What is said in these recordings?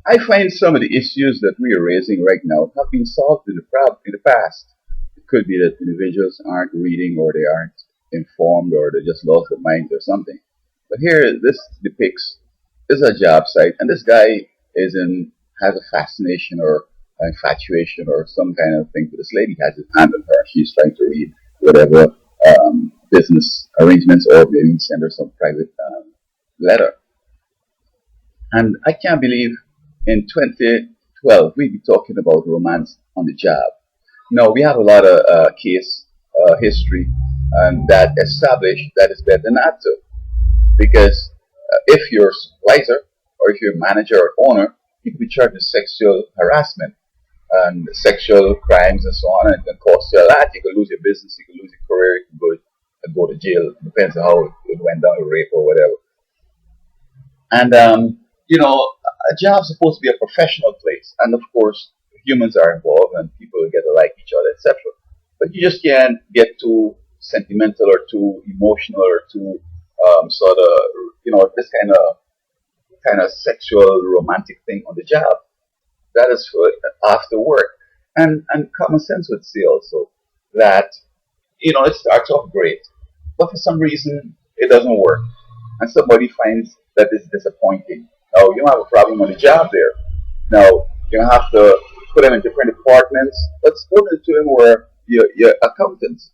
I find some of the issues that we are raising right now have been solved in the past. It could be that individuals aren't reading or they aren't informed or they just lost their minds or something. But here, this depicts this is a job site, and this guy is in has a fascination or infatuation or some kind of thing for this lady. Has his hand on her. She's trying to read whatever business arrangements or maybe send her some private letter. And I can't believe in 2012 we be talking about romance on the job. No, we have a lot of case history and that establish that it's better not to. Because if you're a supervisor or if you're a manager or owner, you could be charged with sexual harassment and sexual crimes and so on, and it can cost you a lot. You could lose your business, you could lose your career, you could go to jail. Depends on how it went down, rape or whatever. And a job's supposed to be a professional place, and of course, humans are involved, and people get to like each other, etc. But you just can't get too sentimental or too emotional or too sort of this kind of sexual romantic thing on the job. That is for after work, and common sense would say also that it starts off great, but for some reason it doesn't work, and somebody finds that it's disappointing. Now you don't have a problem on the job there. Now you're gonna have to put them in different departments. Let's put it to them where your accountants.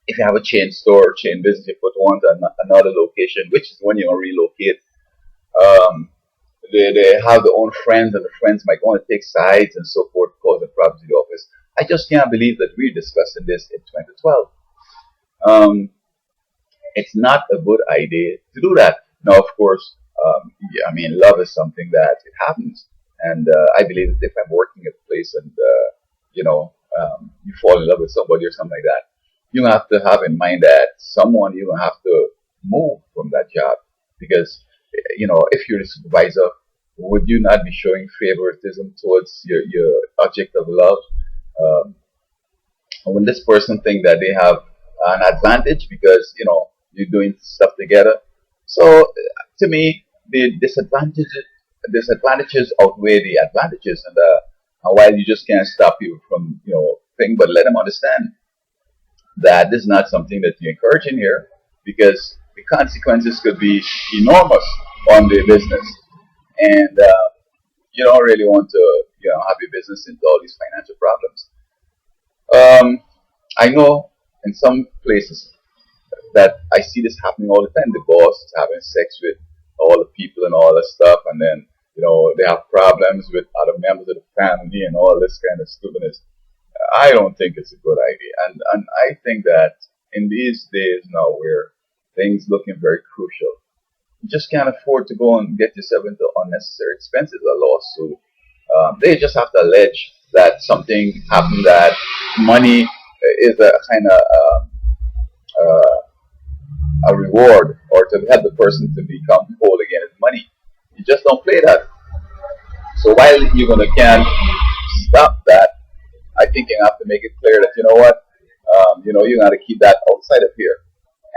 If you have a chain store, chain business, you put one to another location, which is when you relocate. Um, they have their own friends, and the friends might want to take sides and so forth, causing problems in the office. I just can't believe that we're discussing this in 2012. Um, it's not a good idea to do that. Now, of course, yeah, I mean, love is something that it happens, and I believe that if I'm working at a place and you fall in love with somebody or something like that, you have to have in mind that someone you have to move from that job because if you're the supervisor, would you not be showing favoritism towards your object of love? Um, when this person think that they have an advantage because you're doing stuff together. So to me, the disadvantages outweigh the advantages, and while you just can't stop people from thing, but let them understand that this is not something that you encourage in here because the consequences could be enormous on the business, and you don't really want to have your business into all these financial problems. I know in some places that I see this happening all the time. The boss is having sex with all the people and all that stuff, and then they have problems with other members of the family and all this kind of stupidness. I don't think it's a good idea, and I think that in these days now where things looking very crucial, you just can't afford to go and get yourself into unnecessary expenses, a lawsuit. They just have to allege that something happened, that money is a kind of a reward or to help the person to become whole again is money. You just don't play that. So while you're gonna can stop that, I think you have to make it clear that you got to keep that outside of here,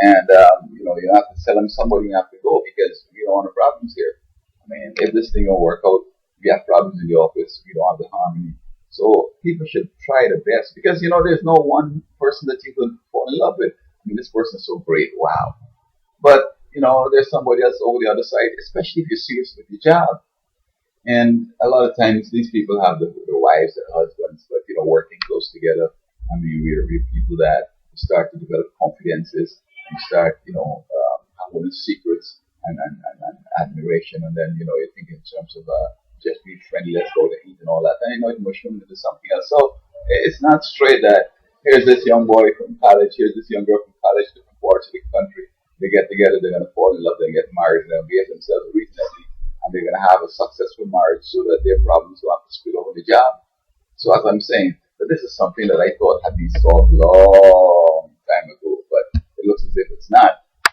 and you have to tell them somebody you have to go because we don't want the problems here. I mean, if this thing don't work out, we have problems in the office. We don't have the harmony. So people should try their best because there's no one person that you could fall in love with. I mean, this person is so great, wow. But there's somebody else over the other side, especially if you're serious with your job. And a lot of times these people have the wives, their husbands, but working close together. I mean, we're people that start to develop confidences and start, having secrets and admiration, and then you think in terms of just be friendly, let's go to eat and all that. And it mushrooms into something else. So it's not straight that here's this young boy from college, here's this young girl from college, different parts of the country. They get together, they're gonna fall in love, they get married, and they'll behave themselves reasonably, and they're gonna have a successful marriage so that their problems will have to spill over the job. So as I'm saying, that this is something that I thought had been solved long time ago, but it looks as if it's not.